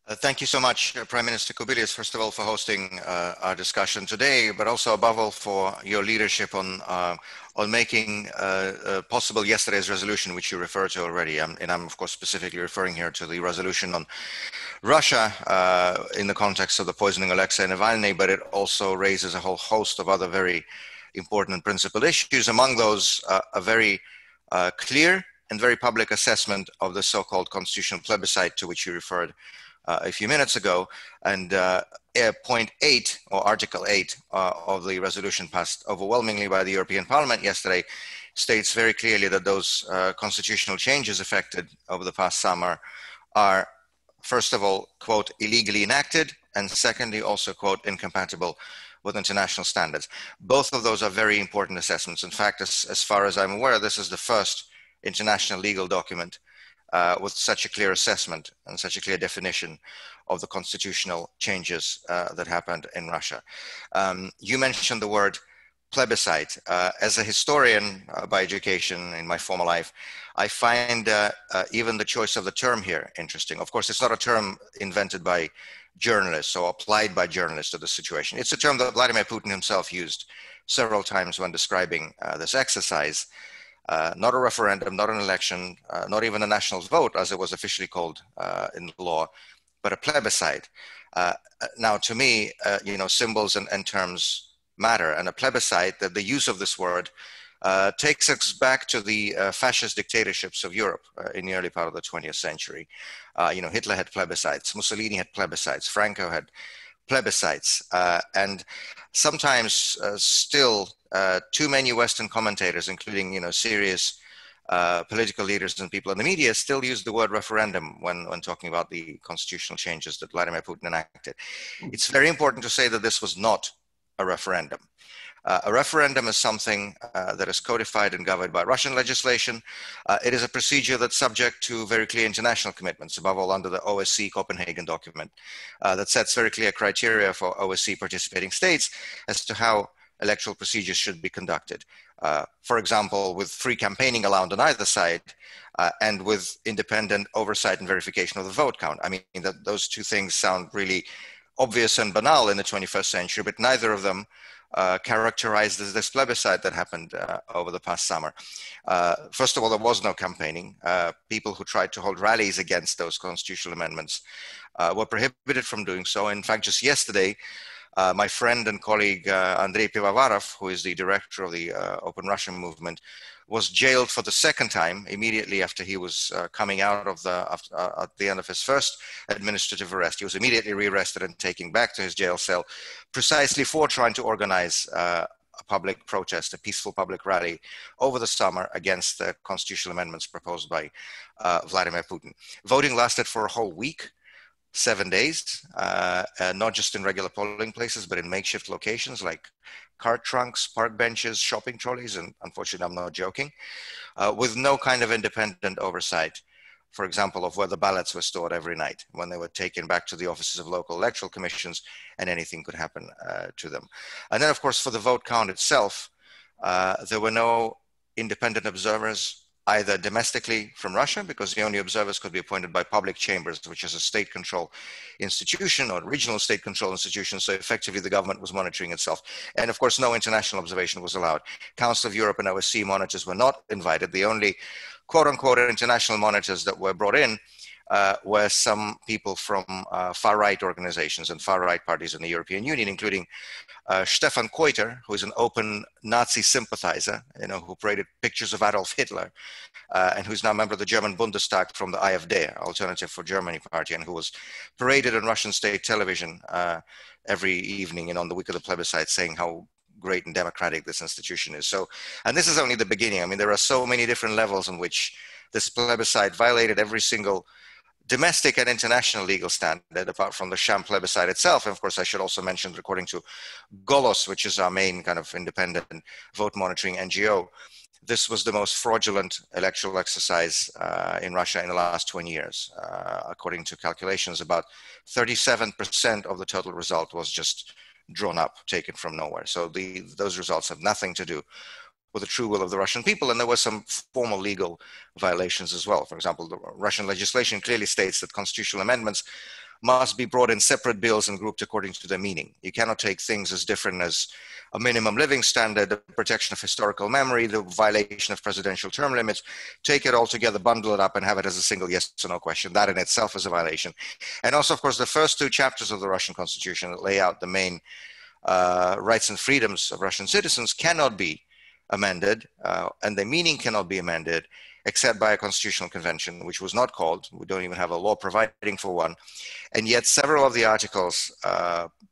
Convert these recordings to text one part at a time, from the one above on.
Thank you so much, Prime Minister Kubilius, first of all, for hosting our discussion today, but also above all for your leadership on making possible yesterday's resolution, which you referred to already. And I'm, of course, specifically referring here to the resolution on Russia in the context of the poisoning of Alexei Navalny, but it also raises a whole host of other very important and principled issues. Among those, a very clear and very public assessment of the so-called constitutional plebiscite to which you referred a few minutes ago, and point 8 or Article 8 of the resolution passed overwhelmingly by the European Parliament yesterday states very clearly that those constitutional changes effected over the past summer are, first of all, quote, illegally enacted, and secondly, also, quote, incompatible with international standards. Both of those are very important assessments. In fact, as far as I'm aware, this is the first international legal document with such a clear assessment and such a clear definition of the constitutional changes that happened in Russia. You mentioned the word plebiscite. As a historian by education in my former life, I find even the choice of the term here interesting. Of course, it's not a term invented by journalists or applied by journalists to the situation. It's a term that Vladimir Putin himself used several times when describing this exercise. Not a referendum, not an election, not even a national vote, as it was officially called in law, but a plebiscite. Now, to me, symbols and terms matter, and a plebiscite, that the use of this word takes us back to the fascist dictatorships of Europe in the early part of the 20th century. Hitler had plebiscites, Mussolini had plebiscites, Franco had plebiscites, and sometimes still too many Western commentators, including serious political leaders and people in the media, still use the word referendum when talking about the constitutional changes that Vladimir Putin enacted. It's very important to say that this was not a referendum. A referendum is something that is codified and governed by Russian legislation. It is a procedure that's subject to very clear international commitments, above all under the OSCE Copenhagen document that sets very clear criteria for OSCE participating states as to how electoral procedures should be conducted. For example, with free campaigning allowed on either side and with independent oversight and verification of the vote count. I mean, those two things sound really obvious and banal in the 21st century, but neither of them characterized this plebiscite that happened over the past summer. First of all, there was no campaigning. People who tried to hold rallies against those constitutional amendments were prohibited from doing so. In fact, just yesterday, my friend and colleague Andrei Pivovarov, who is the director of the Open Russian movement, was jailed for the second time immediately after he was coming out of at the end of his first administrative arrest. He was immediately rearrested and taken back to his jail cell precisely for trying to organize a public protest, a peaceful public rally over the summer against the constitutional amendments proposed by Vladimir Putin. Voting lasted for a whole week. 7 days, not just in regular polling places, but in makeshift locations like cart trunks, park benches, shopping trolleys, and unfortunately, I'm not joking, with no kind of independent oversight, for example, of where the ballots were stored every night when they were taken back to the offices of local electoral commissions and anything could happen to them. And then, of course, for the vote count itself, there were no independent observers either domestically from Russia, because the only observers could be appointed by public chambers, which is a state control institution or regional state control institution. So effectively the government was monitoring itself. And of course, no international observation was allowed. Council of Europe and OSCE monitors were not invited. The only quote unquote international monitors that were brought in were some people from far-right organizations and far-right parties in the European Union, including Stefan Keuter, who is an open Nazi sympathizer, who paraded pictures of Adolf Hitler, and who's now a member of the German Bundestag from the AfD, Alternative for Germany party, and who was paraded on Russian state television every evening and on the week of the plebiscite, saying how great and democratic this institution is. So, and this is only the beginning. I mean, there are so many different levels in which this plebiscite violated every single domestic and international legal standard, apart from the sham plebiscite itself. And of course, I should also mention that according to Golos, which is our main kind of independent vote monitoring NGO, this was the most fraudulent electoral exercise in Russia in the last 20 years. According to calculations, about 37% of the total result was just drawn up, taken from nowhere. So those results have nothing to do with the true will of the Russian people. And there were some formal legal violations as well. For example, the Russian legislation clearly states that constitutional amendments must be brought in separate bills and grouped according to their meaning. You cannot take things as different as a minimum living standard, the protection of historical memory, the violation of presidential term limits, take it all together, bundle it up, and have it as a single yes or no question. That in itself is a violation. And also, of course, the first two chapters of the Russian constitution that lay out the main rights and freedoms of Russian citizens cannot be amended, and the meaning cannot be amended except by a constitutional convention, which was not called. We don't even have a law providing for one. And yet several of the articles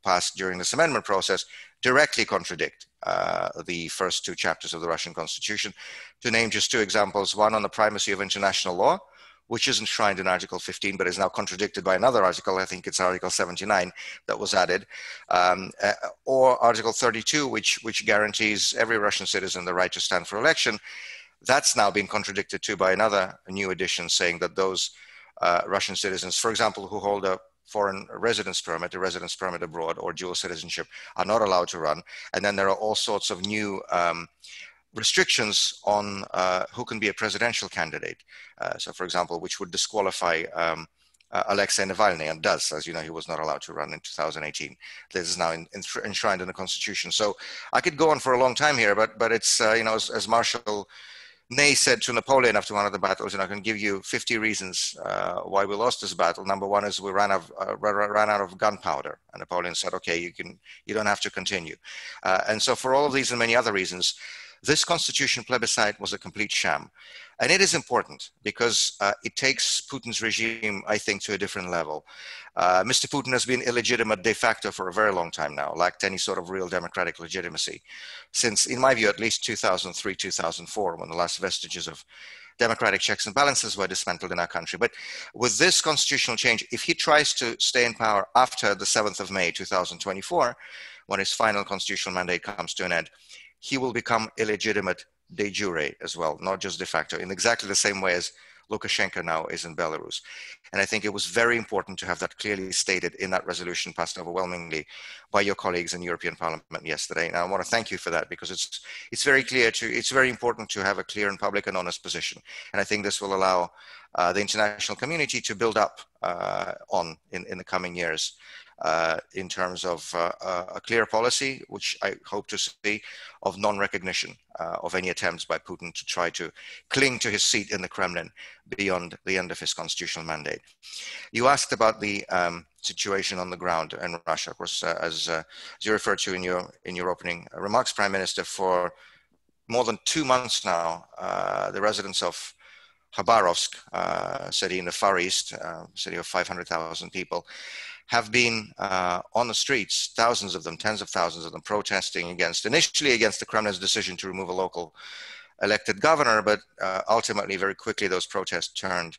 passed during this amendment process directly contradict the first two chapters of the Russian constitution. To name just two examples, one on the primacy of international law, which is enshrined in Article 15, but is now contradicted by another article. I think it's Article 79 that was added, or Article 32, which guarantees every Russian citizen the right to stand for election. That's now been contradicted too by another new edition saying that those Russian citizens, for example, who hold a foreign residence permit, a residence permit abroad, or dual citizenship, are not allowed to run. And then there are all sorts of new restrictions on who can be a presidential candidate. So, for example, which would disqualify Alexei Navalny, and does, as you know, he was not allowed to run in 2018. This is now enshrined in the constitution. So I could go on for a long time here, but it's, as Marshal Ney said to Napoleon after one of the battles, I can give you 50 reasons why we lost this battle. Number one is we ran out of gunpowder. And Napoleon said, okay, you don't have to continue. And so for all of these and many other reasons, this constitution plebiscite was a complete sham. And it is important because it takes Putin's regime, I think, to a different level. Mr. Putin has been illegitimate de facto for a very long time now, lacked any sort of real democratic legitimacy since, in my view, at least 2003, 2004, when the last vestiges of democratic checks and balances were dismantled in our country. But with this constitutional change, if he tries to stay in power after the 7th of May, 2024, when his final constitutional mandate comes to an end, he will become illegitimate de jure as well, not just de facto, in exactly the same way as Lukashenko now is in Belarus. And I think it was very important to have that clearly stated in that resolution passed overwhelmingly by your colleagues in European Parliament yesterday. And I want to thank you for that, because it's very clear it's very important to have a clear and public and honest position. And I think this will allow the international community to build up in the coming years. In terms of a clear policy, which I hope to see, of non-recognition of any attempts by Putin to try to cling to his seat in the Kremlin beyond the end of his constitutional mandate. You asked about the situation on the ground in Russia. Of course, as you referred to in your opening remarks, Prime Minister, for more than 2 months now, the residents of Khabarovsk, city in the Far East, city of 500,000 people, have been on the streets, thousands of them, tens of thousands of them, protesting initially against the Kremlin's decision to remove a local elected governor, but ultimately, very quickly, those protests turned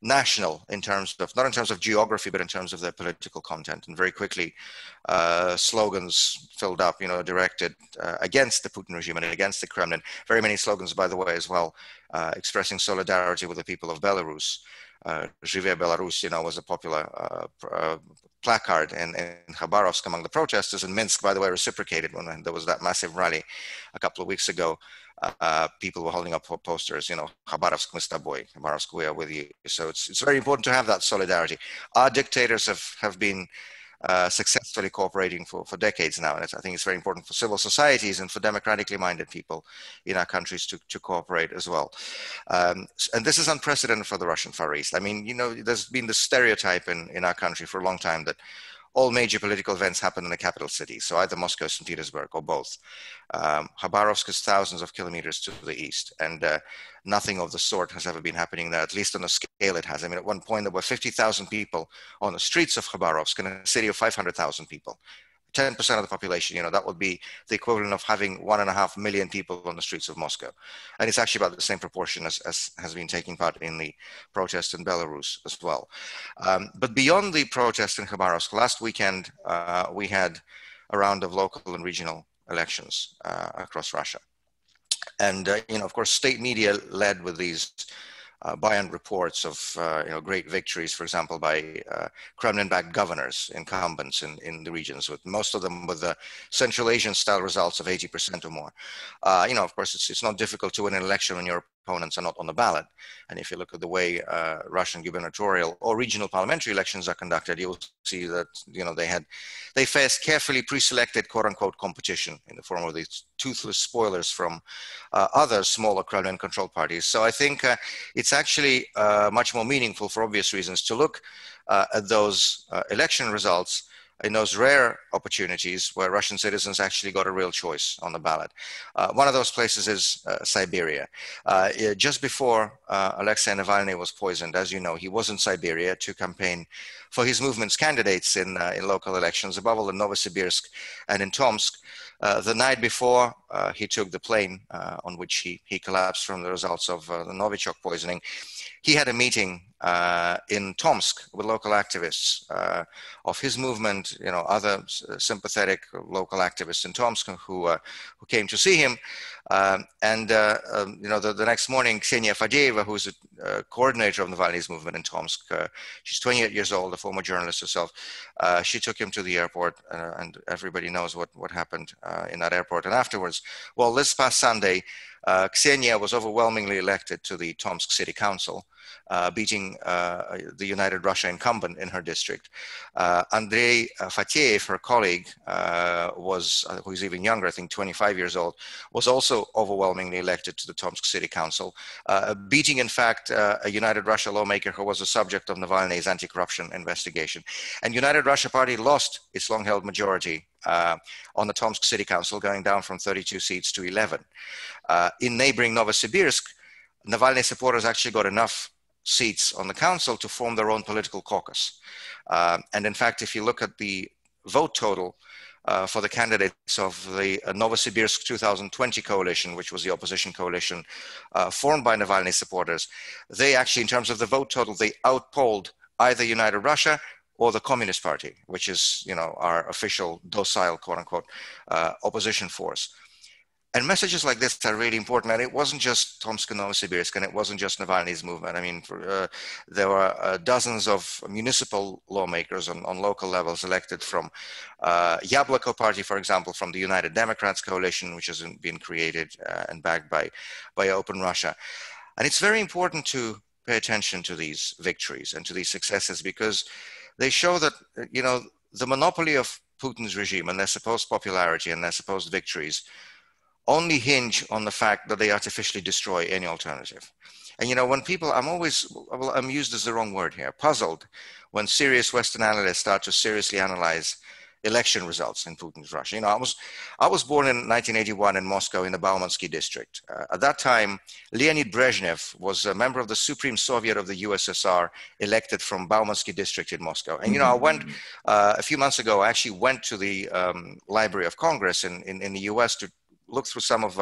national in terms of, not in terms of geography, but in terms of their political content. And very quickly, slogans filled up, directed against the Putin regime and against the Kremlin. Very many slogans, by the way, as well, expressing solidarity with the people of Belarus. Живе Belarus, was a popular placard in Khabarovsk among the protesters. And Minsk, by the way, reciprocated when there was that massive rally a couple of weeks ago. People were holding up posters, Khabarovsk, мы с тобой, Khabarovsk, we are with you. So it's very important to have that solidarity. Our dictators have been successfully cooperating for decades now. And I think it's very important for civil societies and for democratically minded people in our countries to cooperate as well. And this is unprecedented for the Russian Far East. I mean, there's been this stereotype in our country for a long time that all major political events happen in the capital cities, so either Moscow, St. Petersburg, or both. Khabarovsk is thousands of kilometers to the east, and nothing of the sort has ever been happening there, at least on the scale it has. I mean, at one point, there were 50,000 people on the streets of Khabarovsk in a city of 500,000 people. 10% of the population, that would be the equivalent of having 1.5 million people on the streets of Moscow. And it's actually about the same proportion as has been taking part in the protests in Belarus as well. But beyond the protests in Khabarovsk, last weekend, we had a round of local and regional elections across Russia. And, of course, state media led with these buy-in reports of great victories, for example, by Kremlin-backed governors, incumbents in the regions, with most of them with the Central Asian-style results of 80% or more. Of course, it's not difficult to win an election when you're opponents are not on the ballot. And if you look at the way Russian gubernatorial or regional parliamentary elections are conducted, you'll see that they faced carefully pre-selected quote-unquote competition in the form of these toothless spoilers from other smaller Kremlin-controlled parties. So I think it's actually much more meaningful, for obvious reasons, to look at those election results in those rare opportunities where Russian citizens actually got a real choice on the ballot. One of those places is Siberia. Just before Alexei Navalny was poisoned, as you know, he was in Siberia to campaign for his movement's candidates in local elections, above all in Novosibirsk and in Tomsk. The night before he took the plane on which he collapsed from the results of the Novichok poisoning, he had a meeting in Tomsk with local activists of his movement, other sympathetic local activists in Tomsk who came to see him. The next morning, Ksenia Fadeeva, who's a coordinator of Navalny's movement in Tomsk, she's 28 years old, a former journalist herself. She took him to the airport, and everybody knows what happened in that airport. And afterwards, well, this past Sunday, Ksenia was overwhelmingly elected to the Tomsk City Council, beating the United Russia incumbent in her district. Andrei Fateev, her colleague, who's even younger, I think 25 years old, was also overwhelmingly elected to the Tomsk City Council, beating, in fact, a United Russia lawmaker who was the subject of Navalny's anti-corruption investigation. And United Russia Party lost its long-held majority on the Tomsk City Council, going down from 32 seats to 11. In neighboring Novosibirsk, Navalny supporters actually got enough seats on the council to form their own political caucus. And in fact, if you look at the vote total for the candidates of the Novosibirsk 2020 coalition, which was the opposition coalition formed by Navalny supporters, they actually, in terms of the vote total, they outpolled either United Russia or the Communist Party, which is, our official docile, quote unquote, opposition force. And messages like this are really important. And it wasn't just Tomsk and Novosibirsk, and it wasn't just Navalny's movement. I mean, there were dozens of municipal lawmakers on local levels elected from Yabloko Party, for example, from the United Democrats coalition, which has been created and backed by Open Russia. And it's very important to pay attention to these victories and to these successes, because they show that, the monopoly of Putin's regime and their supposed popularity and their supposed victories only hinge on the fact that they artificially destroy any alternative. And when people, I'm used as the wrong word here, puzzled when serious Western analysts start to seriously analyze election results in Putin's Russia. I was born in 1981 in Moscow in the Baumansky district. At that time, Leonid Brezhnev was a member of the Supreme Soviet of the USSR, elected from Baumansky district in Moscow. And I went a few months ago. I actually went to the Library of Congress in the US to look through some of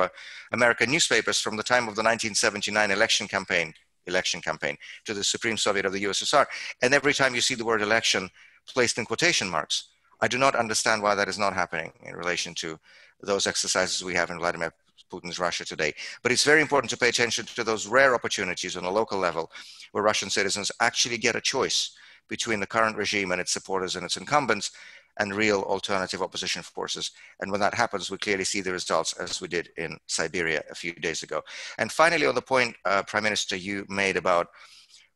American newspapers from the time of the 1979 election campaign to the Supreme Soviet of the USSR. And every time you see the word election placed in quotation marks, I do not understand why that is not happening in relation to those exercises we have in Vladimir Putin's Russia today. But it's very important to pay attention to those rare opportunities on a local level where Russian citizens actually get a choice between the current regime and its supporters and its incumbents and real alternative opposition forces. And when that happens, we clearly see the results, as we did in Siberia a few days ago. And finally, on the point, Prime Minister, you made about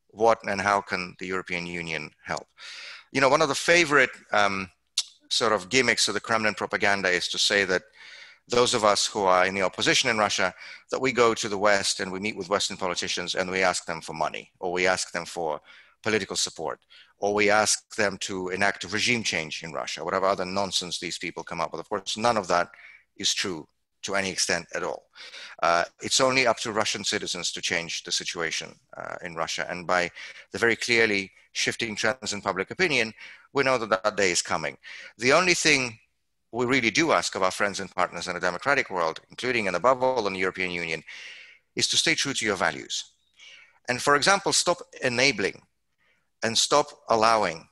what and how can the European Union help? One of the favorite sort of gimmicks of the Kremlin propaganda is to say that those of us who are in the opposition in Russia, that we go to the West and we meet with Western politicians and we ask them for money, or we ask them for political support, or we ask them to enact a regime change in Russia, whatever other nonsense these people come up with. Of course, none of that is true to any extent at all. It's only up to Russian citizens to change the situation in Russia. And by the very clearly shifting trends in public opinion, we know that that day is coming. The only thing we really do ask of our friends and partners in a democratic world, including and above all in the European Union, is to stay true to your values. And for example, stop enabling and stop allowing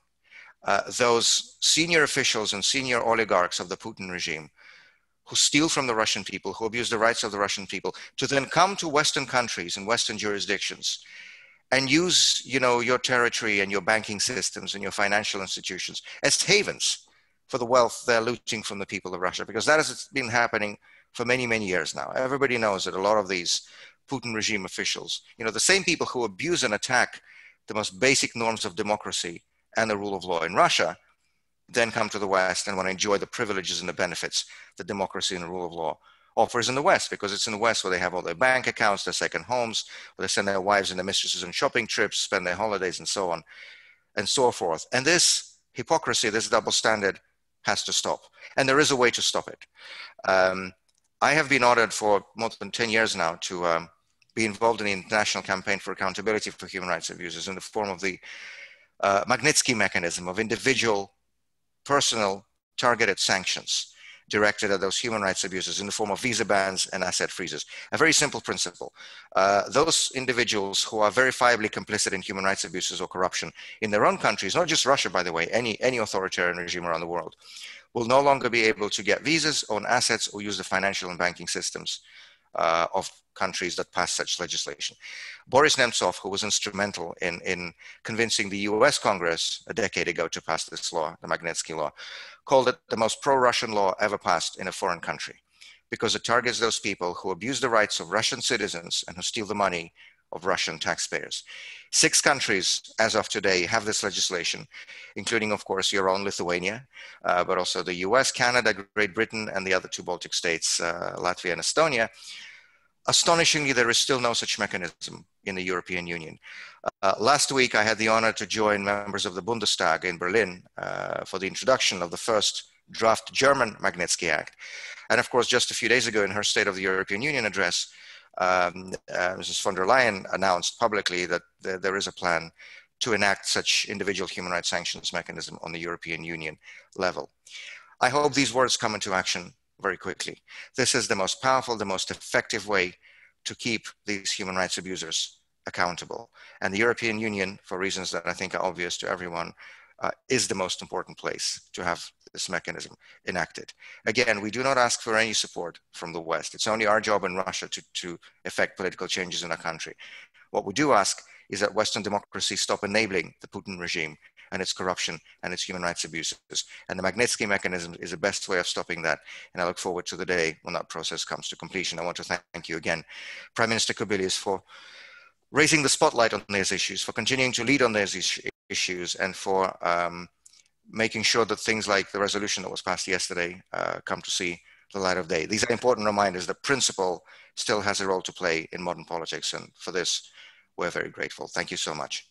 those senior officials and senior oligarchs of the Putin regime who steal from the Russian people, who abuse the rights of the Russian people, to then come to Western countries and Western jurisdictions and use, your territory and your banking systems and your financial institutions as havens for the wealth they're looting from the people of Russia, because that has been happening for many, many years now. Everybody knows that a lot of these Putin regime officials, the same people who abuse and attack the most basic norms of democracy and the rule of law in Russia, then come to the West and want to enjoy the privileges and the benefits that democracy and the rule of law offers in the West, because it's in the West where they have all their bank accounts, their second homes, where they send their wives and their mistresses on shopping trips, spend their holidays, and so on and so forth. And this hypocrisy, this double standard, has to stop. And there is a way to stop it. I have been honored for more than 10 years now to be involved in the international campaign for accountability for human rights abuses in the form of the Magnitsky mechanism of individual, personal, targeted sanctions directed at those human rights abuses in the form of visa bans and asset freezes. A very simple principle. Those individuals who are verifiably complicit in human rights abuses or corruption in their own countries, not just Russia, by the way, any authoritarian regime around the world, will no longer be able to get visas, own assets, or use the financial and banking systems of countries that pass such legislation. Boris Nemtsov, who was instrumental in convincing the US Congress a decade ago to pass this law, the Magnitsky Law, called it the most pro-Russian law ever passed in a foreign country, because it targets those people who abuse the rights of Russian citizens and who steal the money of Russian taxpayers. 6 countries, as of today, have this legislation, including, of course, your own Lithuania, but also the US, Canada, Great Britain, and the other 2 Baltic states, Latvia and Estonia. Astonishingly, there is still no such mechanism in the European Union. Last week, I had the honor to join members of the Bundestag in Berlin for the introduction of the first draft German Magnitsky Act. And of course, just a few days ago in her State of the European Union address, Mrs. von der Leyen announced publicly that there is a plan to enact such individual human rights sanctions mechanism on the European Union level. I hope these words come into action very quickly. This is the most powerful, the most effective way to keep these human rights abusers accountable. And the European Union, for reasons that I think are obvious to everyone, is the most important place to have this mechanism enacted. Again, we do not ask for any support from the West. It's only our job in Russia to effect political changes in our country. What we do ask is that Western democracies stop enabling the Putin regime and its corruption and its human rights abuses. And the Magnitsky mechanism is the best way of stopping that. And I look forward to the day when that process comes to completion. I want to thank you again, Prime Minister Kubilius, for raising the spotlight on these issues, for continuing to lead on these issues, and for making sure that things like the resolution that was passed yesterday come to see the light of day. These are important reminders that principle still has a role to play in modern politics. And for this, we're very grateful. Thank you so much.